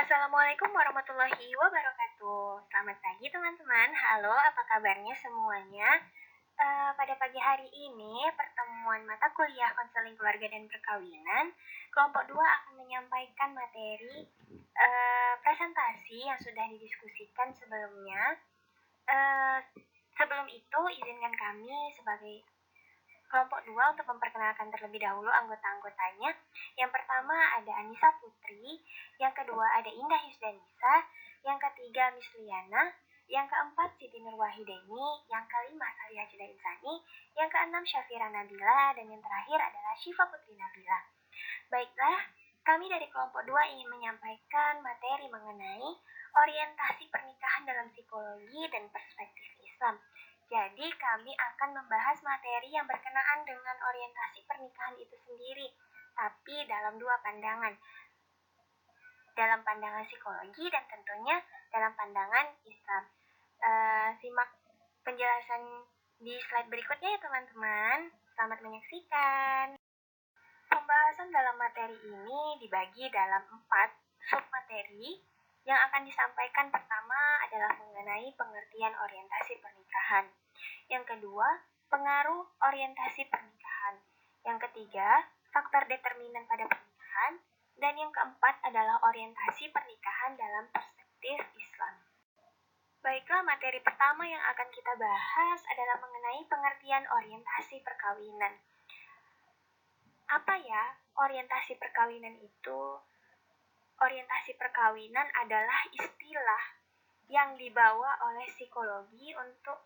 Assalamualaikum warahmatullahi wabarakatuh. Selamat pagi teman-teman. Halo, apa kabarnya semuanya? Pada pagi hari ini, pertemuan mata kuliah konseling keluarga dan perkawinan, kelompok 2 akan menyampaikan materi presentasi yang sudah didiskusikan sebelumnya. Sebelum itu, izinkan kami sebagai kelompok 2 untuk memperkenalkan terlebih dahulu anggota-anggotanya. Yang pertama ada Anissa Putri, yang kedua ada Indah Yusdanisa, yang ketiga Miss Liana, yang keempat Siti Nurwahideni, yang kelima Salihah Juda Insani, yang keenam Syafira Nabila, dan yang terakhir adalah Syifa Putri Nabila. Baiklah, kami dari kelompok 2 ingin menyampaikan materi mengenai orientasi pernikahan dalam psikologi dan perspektif Islam. Jadi kami akan membahas materi yang berkenaan dengan orientasi pernikahan itu sendiri, tapi dalam dua pandangan. Dalam pandangan psikologi dan tentunya dalam pandangan Islam. Simak penjelasan di slide berikutnya ya teman-teman. Selamat menyaksikan. Pembahasan dalam materi ini dibagi dalam 4 submateri. Yang akan disampaikan pertama adalah mengenai pengertian orientasi pernikahan. Yang kedua, pengaruh orientasi pernikahan. Yang ketiga, faktor determinan pada pernikahan. Dan yang keempat adalah orientasi pernikahan dalam perspektif Islam. Baiklah, materi pertama yang akan kita bahas adalah mengenai pengertian orientasi perkawinan. Apa ya orientasi perkawinan itu? Orientasi perkawinan adalah istilah yang dibawa oleh psikologi untuk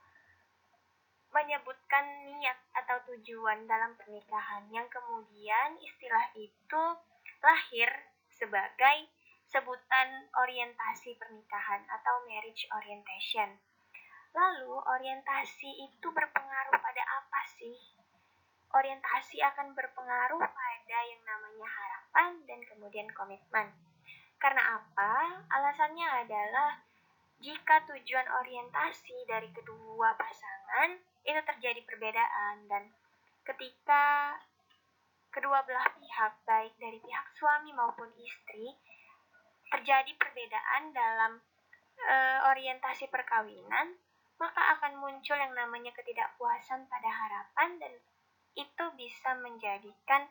menyebutkan niat atau tujuan dalam pernikahan, yang kemudian istilah itu lahir sebagai sebutan orientasi pernikahan atau marriage orientation. Lalu orientasi itu berpengaruh pada apa sih? Orientasi akan berpengaruh pada yang namanya harapan dan kemudian komitmen. Karena apa? Alasannya adalah jika tujuan orientasi dari kedua pasangan itu terjadi perbedaan, dan ketika kedua belah pihak, baik dari pihak suami maupun istri, terjadi perbedaan dalam orientasi perkawinan, maka akan muncul yang namanya ketidakpuasan pada harapan, dan itu bisa menjadikan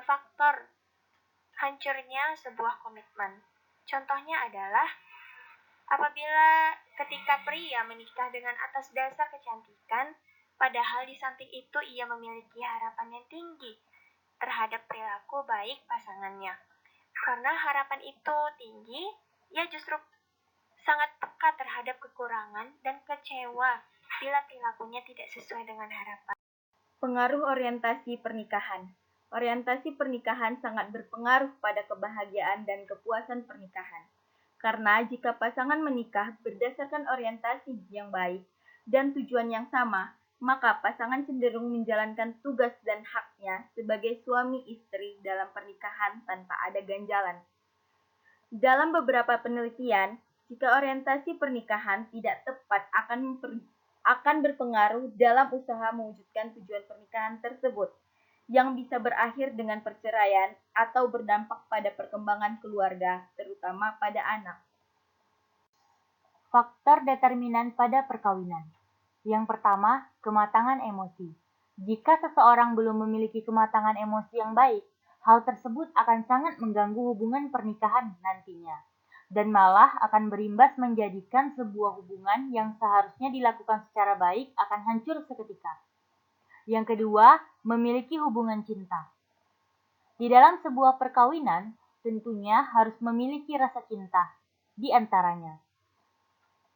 faktor hancurnya sebuah komitmen. Contohnya adalah apabila ketika pria menikah dengan atas dasar kecantikan, padahal di samping itu ia memiliki harapan yang tinggi terhadap perilaku baik pasangannya. Karena harapan itu tinggi, ia justru sangat peka terhadap kekurangan dan kecewa bila perilakunya tidak sesuai dengan harapan. Pengaruh orientasi pernikahan. Orientasi pernikahan sangat berpengaruh pada kebahagiaan dan kepuasan pernikahan. Karena jika pasangan menikah berdasarkan orientasi yang baik dan tujuan yang sama, maka pasangan cenderung menjalankan tugas dan haknya sebagai suami istri dalam pernikahan tanpa ada ganjalan. Dalam beberapa penelitian, jika orientasi pernikahan tidak tepat akan berpengaruh dalam usaha mewujudkan tujuan pernikahan tersebut, yang bisa berakhir dengan perceraian atau berdampak pada perkembangan keluarga, terutama pada anak. Faktor determinan pada perkawinan. Yang pertama, kematangan emosi. Jika seseorang belum memiliki kematangan emosi yang baik, hal tersebut akan sangat mengganggu hubungan pernikahan nantinya, dan malah akan berimbas menjadikan sebuah hubungan yang seharusnya dilakukan secara baik akan hancur seketika. Yang kedua, memiliki hubungan cinta. Di dalam sebuah perkawinan, tentunya harus memiliki rasa cinta di antaranya,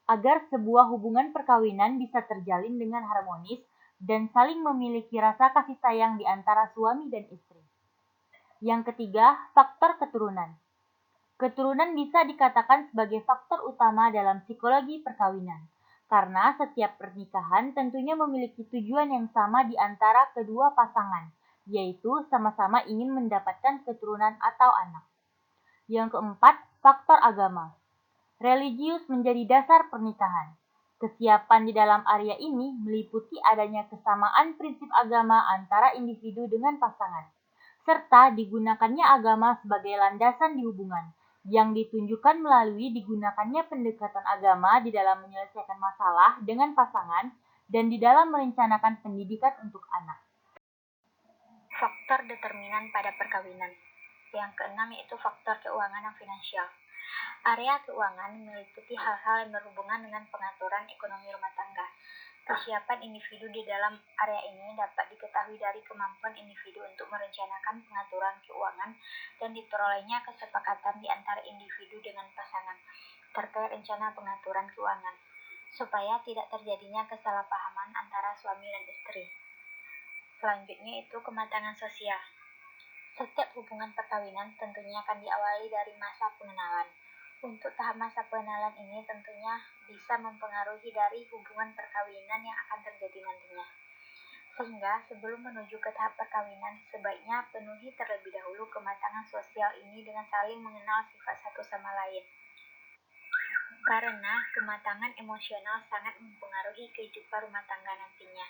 agar sebuah hubungan perkawinan bisa terjalin dengan harmonis dan saling memiliki rasa kasih sayang di antara suami dan istri. Yang ketiga, faktor keturunan. Keturunan bisa dikatakan sebagai faktor utama dalam psikologi perkawinan, karena setiap pernikahan tentunya memiliki tujuan yang sama di antara kedua pasangan, yaitu sama-sama ingin mendapatkan keturunan atau anak. Yang keempat, faktor agama. Religius menjadi dasar pernikahan. Kesiapan di dalam area ini meliputi adanya kesamaan prinsip agama antara individu dengan pasangan, serta digunakannya agama sebagai landasan di hubungan, yang ditunjukkan melalui digunakannya pendekatan agama di dalam menyelesaikan masalah dengan pasangan dan di dalam merencanakan pendidikan untuk anak. Faktor determinan pada perkawinan. Yang keenam yaitu faktor keuangan dan finansial. Area keuangan meliputi hal-hal yang berhubungan dengan pengaturan ekonomi rumah tangga. Kesiapan individu di dalam area ini dapat diketahui dari kemampuan individu untuk merencanakan pengaturan keuangan dan diperolehnya kesepakatan di antara individu dengan pasangan terkait rencana pengaturan keuangan, supaya tidak terjadinya kesalahpahaman antara suami dan istri. Selanjutnya itu kematangan sosial. Setiap hubungan perkawinan tentunya akan diawali dari masa pengenalan. Untuk tahap masa pengenalan ini tentunya bisa mempengaruhi dari hubungan perkawinan yang akan terjadi nantinya. Sehingga sebelum menuju ke tahap perkawinan, sebaiknya penuhi terlebih dahulu kematangan sosial ini dengan saling mengenal sifat satu sama lain. Karena kematangan emosional sangat mempengaruhi kehidupan rumah tangga nantinya.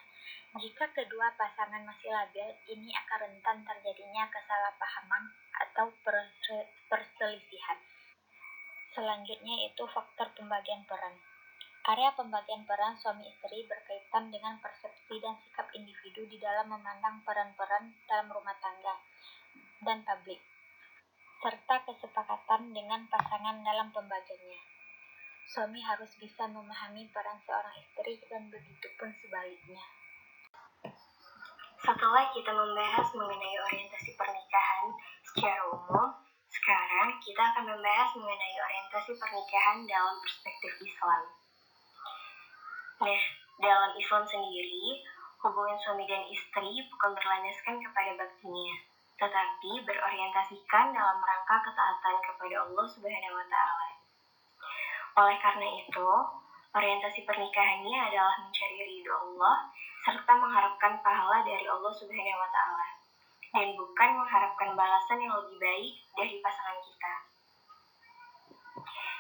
Jika kedua pasangan masih labil, ini akan rentan terjadinya kesalahpahaman atau perselisihan. Selanjutnya yaitu faktor pembagian peran. Area pembagian peran suami istri berkaitan dengan persepsi dan sikap individu di dalam memandang peran-peran dalam rumah tangga dan publik, serta kesepakatan dengan pasangan dalam pembagiannya. Suami harus bisa memahami peran seorang istri dan begitu pun sebaliknya. Setelah kita membahas mengenai orientasi pernikahan secara umum, sekarang kita akan membahas mengenai orientasi pernikahan dalam perspektif Islam. Nah, dalam Islam sendiri, hubungan suami dan istri bukan berlandaskan kepada baktinya, tetapi berorientasikan dalam rangka ketaatan kepada Allah Subhanahu wa Ta'ala. Oleh karena itu, orientasi pernikahannya adalah mencari ridho Allah serta mengharapkan pahala dari Allah Subhanahu wa Ta'ala, dan bukan mengharapkan balasan yang lebih baik dari pasangan kita.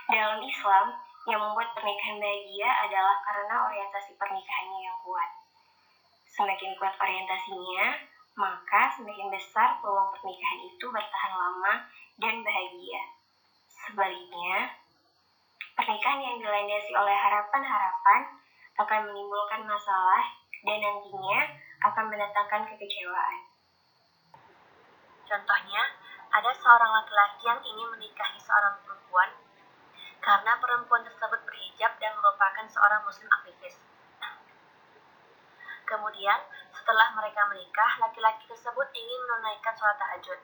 Dalam Islam, yang membuat pernikahan bahagia adalah karena orientasi pernikahannya yang kuat. Semakin kuat orientasinya, maka semakin besar peluang pernikahan itu bertahan lama dan bahagia. Sebaliknya, pernikahan yang dilandasi oleh harapan-harapan akan menimbulkan masalah dan nantinya akan mendatangkan kekecewaan. Contohnya, ada seorang laki-laki yang ingin menikahi seorang perempuan karena perempuan tersebut berhijab dan merupakan seorang muslim aktivis. Kemudian, setelah mereka menikah, laki-laki tersebut ingin menunaikan sholat tahajud.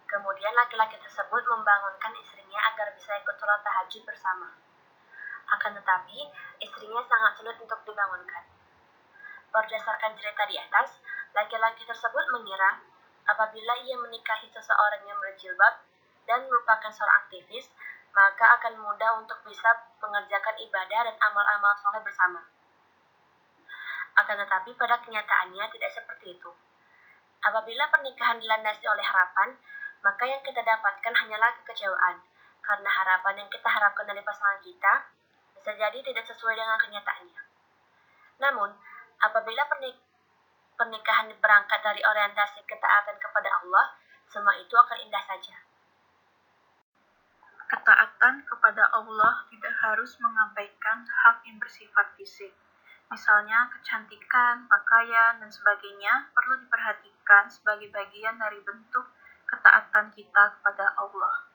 Kemudian laki-laki tersebut membangunkan istrinya agar bisa ikut sholat tahajud bersama. Akan tetapi, istrinya sangat sulit untuk dibangunkan. Berdasarkan cerita di atas, laki-laki tersebut mengira apabila ia menikahi seseorang yang berjilbab dan merupakan seorang aktivis, maka akan mudah untuk bisa mengerjakan ibadah dan amal-amal soleh bersama. Akan tetapi pada kenyataannya tidak seperti itu. Apabila pernikahan dilandasi oleh harapan, maka yang kita dapatkan hanyalah kekecewaan, karena harapan yang kita harapkan dari pasangan kita bisa jadi tidak sesuai dengan kenyataannya. Namun, apabila pernikahan berangkat dari orientasi ketaatan kepada Allah, semua itu akan indah saja. Ketaatan kepada Allah tidak harus mengabaikan hak yang bersifat fisik. Misalnya kecantikan, pakaian, dan sebagainya perlu diperhatikan sebagai bagian dari bentuk ketaatan kita kepada Allah.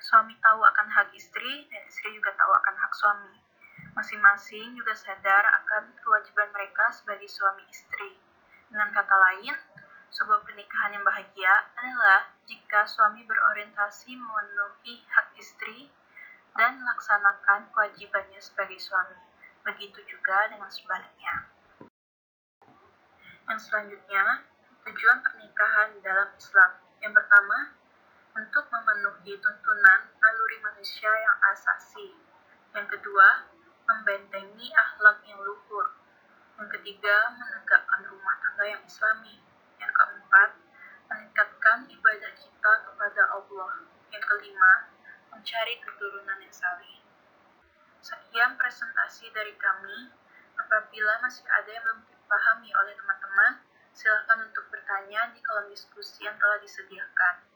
Suami tahu akan hak istri, dan istri juga tahu akan hak suami. Masing-masing juga sadar akan kewajiban mereka sebagai suami istri. Dengan kata lain, sebuah pernikahan yang bahagia adalah jika suami berorientasi memenuhi hak istri dan melaksanakan kewajibannya sebagai suami. Begitu juga dengan sebaliknya. Yang selanjutnya, tujuan pernikahan dalam Islam. Yang pertama, untuk memenuhi tuntunan naluri manusia yang asasi. Yang kedua, membentengi akhlak yang luhur. Yang ketiga, menegakkan rumah tangga yang islami. Yang keempat, meningkatkan ibadah kita kepada Allah. Yang kelima, mencari keturunan yang saleh. Sekian presentasi dari kami. Apabila masih ada yang belum dipahami oleh teman-teman, silakan untuk bertanya di kolom diskusi yang telah disediakan.